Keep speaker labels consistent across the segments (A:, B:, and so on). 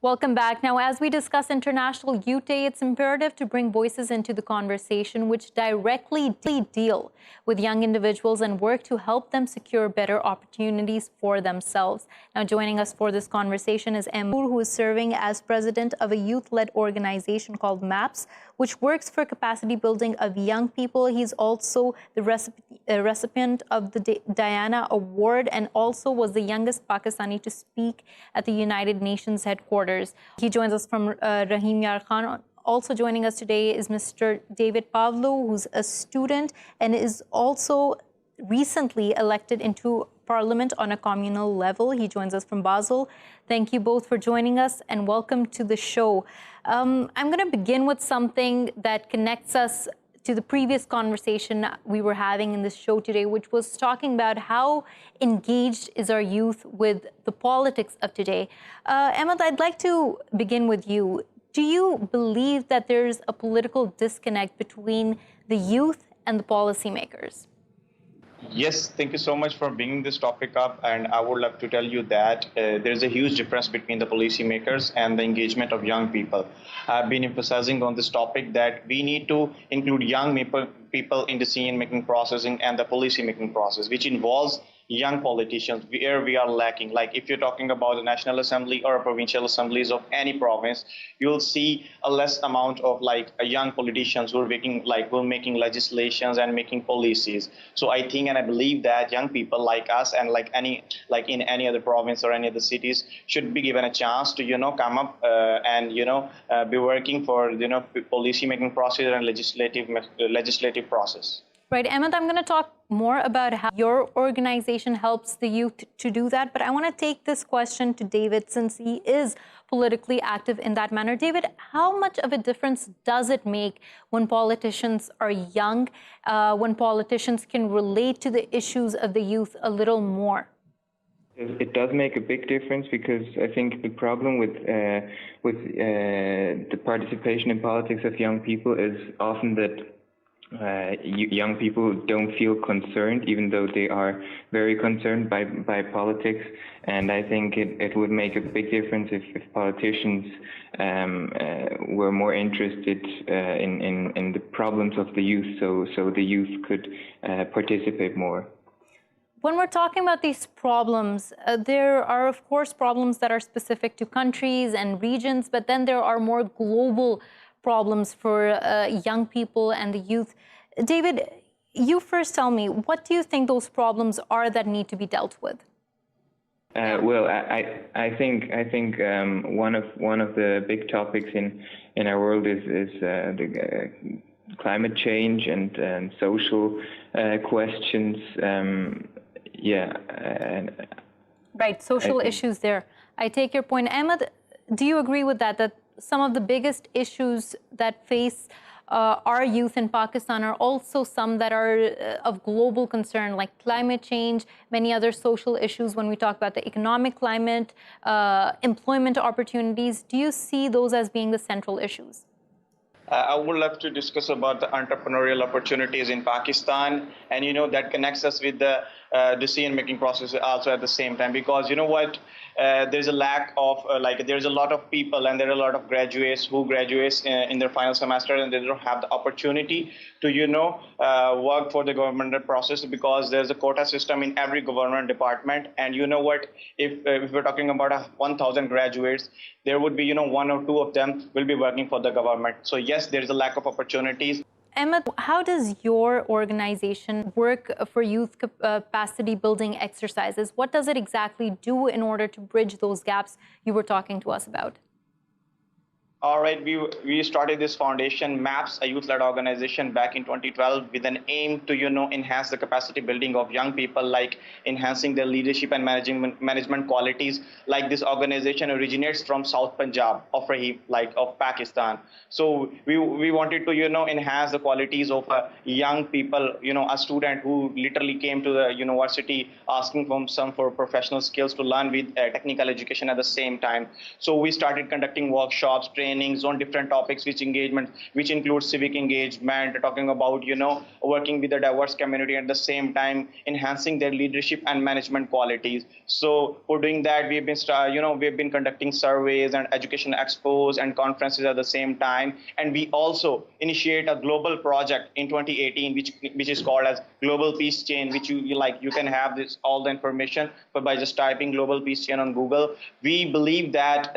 A: Welcome back. Now, as we discuss International Youth Day, it's imperative to bring voices into the conversation which directly deal with young individuals and work to help them secure better opportunities for themselves. Now, joining us for this conversation is Ahmad Toor, who is serving as president of a youth-led organization called MAPS, which works for capacity building of young people. He's also the recipient of the Diana Award and also was the youngest Pakistani to speak at the United Nations headquarters. He joins us from Rahim Yar Khan. Also joining us today is Mr. David Pavlo, who's a student and is also recently elected into Parliament on a communal level. He joins us from Basel. Thank you both for joining us and welcome to the show. I'm going to begin with something that connects us to the previous conversation we were having in this show today, which was talking about how engaged is our youth with the politics of today. Ahmad, I'd like to begin with you. Do you believe that there's a political disconnect between the youth and the policymakers?
B: Yes, thank you so much for bringing this topic up. And I would love to tell you that there's a huge difference between the policymakers and the engagement of young people. I've been emphasizing on this topic that we need to include young people in decision-making processing and the policy-making process, which involves young politicians where we are lacking. Like if you're talking about the National Assembly or provincial assemblies of any province, you'll see a less amount of young politicians who are making legislations and making policies. So I think and I believe that young people like us and in any other province or any other cities should be given a chance to come up and be working for policy making process and legislative process.
A: Right, Ahmad, I'm going to talk more about how your organization helps the youth to do that, but I want to take this question to David since he is politically active in that manner. David, how much of a difference does it make when politicians are young, when politicians can relate to the issues of the youth a little more?
C: It does make a big difference because I think the problem with the participation in politics of young people is often that young people don't feel concerned, even though they are very concerned by politics. And I think it would make a big difference if politicians were more interested in the problems of the youth, so the youth could participate more.
A: When we're talking about these problems, there are, of course, problems that are specific to countries and regions, but then there are more global problems for young people and the youth. David, you first tell me, what do you think those problems are that need to be dealt with?
C: Well, I think one of the big topics in our world is the climate change and social questions.
A: Right, social issues there. I take your point. Ahmad, do you agree with that some of the biggest issues that face our youth in Pakistan are also some that are of global concern, like climate change, many other social issues when we talk about the economic climate, employment opportunities? Do you see those as being the central issues?
B: I would love to discuss about the entrepreneurial opportunities in Pakistan, and that connects us with the decision-making process also at the same time, because there's a lack of there's a lot of people and there are a lot of graduates who graduate in their final semester and they don't have the opportunity to work for the government process because there's a quota system in every government department. And if we're talking about 1,000 graduates, there would be one or two of them will be working for the government. So yes, there is a lack of opportunities.
A: Ahmad, how does your organization work for youth capacity building exercises? What does it exactly do in order to bridge those gaps you were talking to us about?
B: All right, we started this foundation, MAPS, a youth-led organization, back in 2012 with an aim to enhance the capacity building of young people, like enhancing their leadership and management qualities. Like this organization originates from South Punjab of Rahim, of Pakistan. So we wanted to enhance the qualities of young people, a student who literally came to the university asking for professional skills to learn with technical education at the same time. So we started conducting workshops, training trainings on different topics, which includes civic engagement, talking about, working with the diverse community, at the same time enhancing their leadership and management qualities. So for doing that, we've been conducting surveys and education expos and conferences at the same time. And we also initiate a global project in 2018, which is called as Global Peace Chain, which you can have this all the information, but by just typing Global Peace Chain on Google. We believe that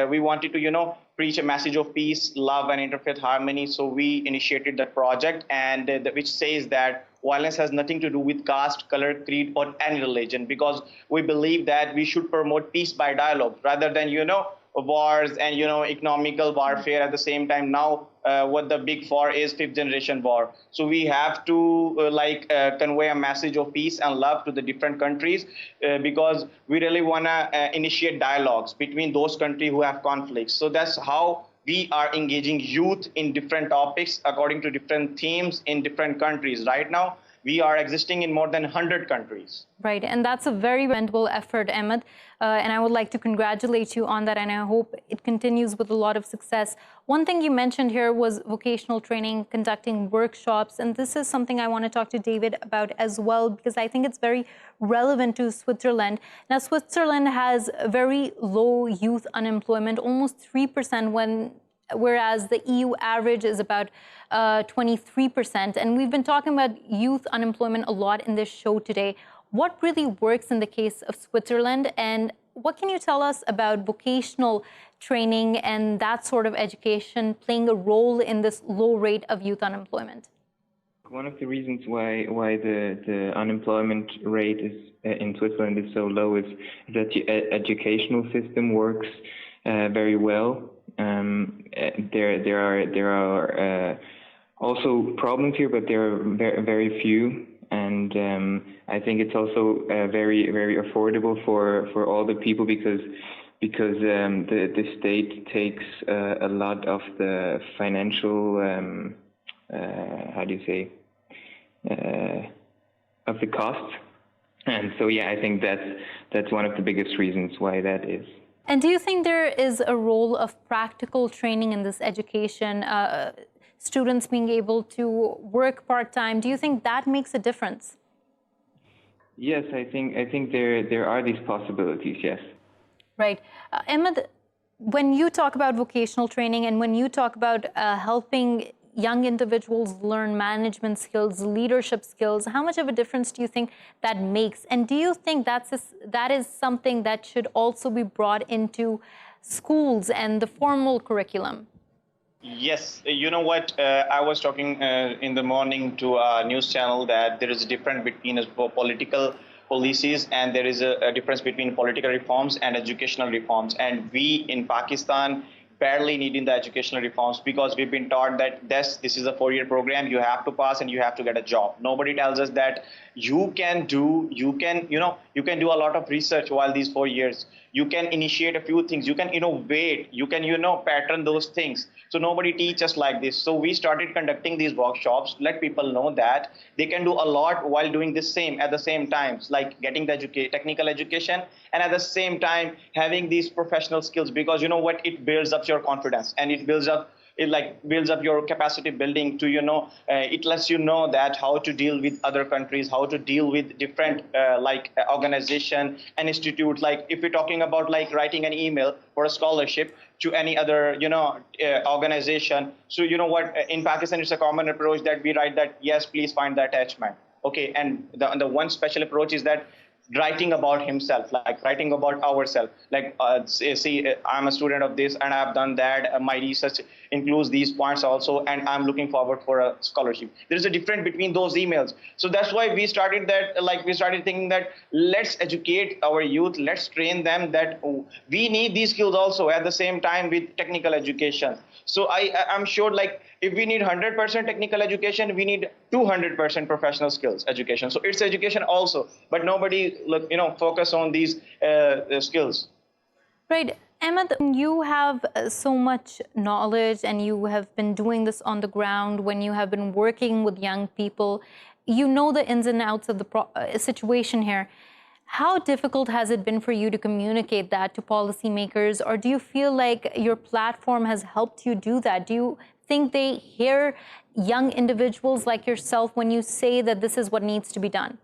B: we wanted to preach a message of peace, love, and interfaith harmony. So we initiated that project, and which says that violence has nothing to do with caste, color, creed, or any religion, because we believe that we should promote peace by dialogue rather than wars and economical warfare. At the same time, now what the big four is, fifth generation war. So we have to convey a message of peace and love to the different countries, because we really want to initiate dialogues between those countries who have conflicts. So that's how we are engaging youth in different topics according to different themes in different countries. Right now, we are existing in more than 100 countries.
A: Right, and that's a very commendable effort, Ahmad, and I would like to congratulate you on that, and I hope it continues with a lot of success. One thing you mentioned here was vocational training, conducting workshops, and this is something I want to talk to David about as well, because I think it's very relevant to Switzerland. Now, Switzerland has very low youth unemployment, almost 3%, whereas the EU average is about 23%. And we've been talking about youth unemployment a lot in this show today. What really works in the case of Switzerland, and what can you tell us about vocational training and that sort of education playing a role in this low rate of youth unemployment?
C: One of the reasons why the unemployment rate is in Switzerland is so low is that the educational system works very well. There are also problems here, but there are very few, and I think it's also very affordable for all the people, because the state takes a lot of the financial of the cost, and so I think that's one of the biggest reasons why that is.
A: And do you think there is a role of practical training in this education, students being able to work part-time? Do you think that makes a difference?
C: Yes, I think there are these possibilities, yes.
A: Right. Ahmad, when you talk about vocational training and when you talk about helping young individuals learn management skills, leadership skills, how much of a difference do you think that makes? And do you think that is something that should also be brought into schools and the formal curriculum?
B: Yes, you know what? I was talking in the morning to a news channel that there is a difference between political policies, and there is a difference between political reforms and educational reforms. And we in Pakistan barely needing the educational reforms, because we've been taught that this is a 4-year program, you have to pass and you have to get a job. Nobody tells us that you can do a lot of research while these 4 years. You can initiate a few things, you can innovate, you can pattern those things. So nobody teaches us like this. So we started conducting these workshops, let people know that they can do a lot while doing the same at the same time, like getting the technical education and at the same time having these professional skills, because it builds up your confidence, and it builds up your capacity building to it lets you know that how to deal with other countries, how to deal with different organization and institute. Like if we're talking about writing an email for a scholarship to any other organization, so in Pakistan it's a common approach that we write that yes, please find the attachment. Okay, and the one special approach is that writing about himself, like writing about ourselves, like see, I'm a student of this and I've done that, my research includes these points also, and I'm looking forward for a scholarship. There's a difference between those emails. So that's why we started thinking that let's educate our youth, let's train them that we need these skills also at the same time with technical education. So I'm sure if we need 100% technical education, we need 200% professional skills education. So it's education also, but nobody focus on these skills.
A: Right. Ahmad, you have so much knowledge and you have been doing this on the ground when you have been working with young people. You know the ins and outs of the situation here. How difficult has it been for you to communicate that to policymakers, or do you feel like your platform has helped you do that? Do you think they hear young individuals like yourself when you say that this is what needs to be done?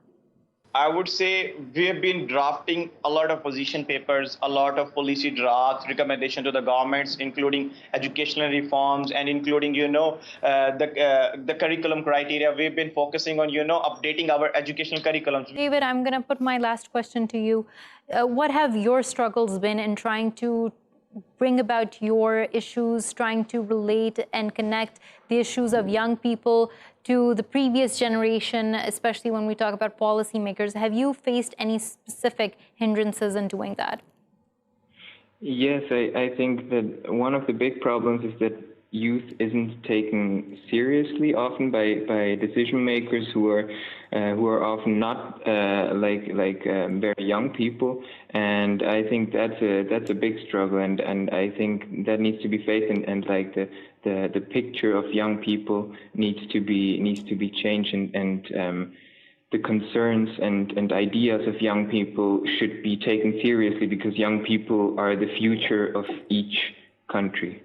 B: I would say we have been drafting a lot of position papers, a lot of policy drafts, recommendation to the governments, including educational reforms and including, the curriculum criteria. We've been focusing on, updating our educational curriculums.
A: David, I'm going to put my last question to you. What have your struggles been in trying to bring about your issues, trying to relate and connect the issues of young people to the previous generation, especially when we talk about policymakers? Have you faced any specific hindrances in doing that?
C: Yes, I think that one of the big problems is that youth isn't taken seriously often by decision makers who are often not very young people, and I think that's a big struggle, and I think that needs to be faced, and like the picture of young people needs to be changed, and the concerns and ideas of young people should be taken seriously, because young people are the future of each country.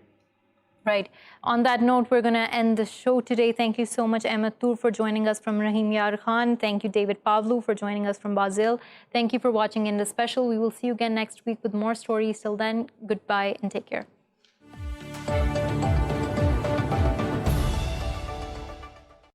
A: Right. On that note, we're going to end the show today. Thank you so much, Ahmad Toor, for joining us from Rahim Yar Khan. Thank you, David Pavlou, for joining us from Brazil. Thank you for watching Indus Special. We will see you again next week with more stories. Till then, goodbye and take care.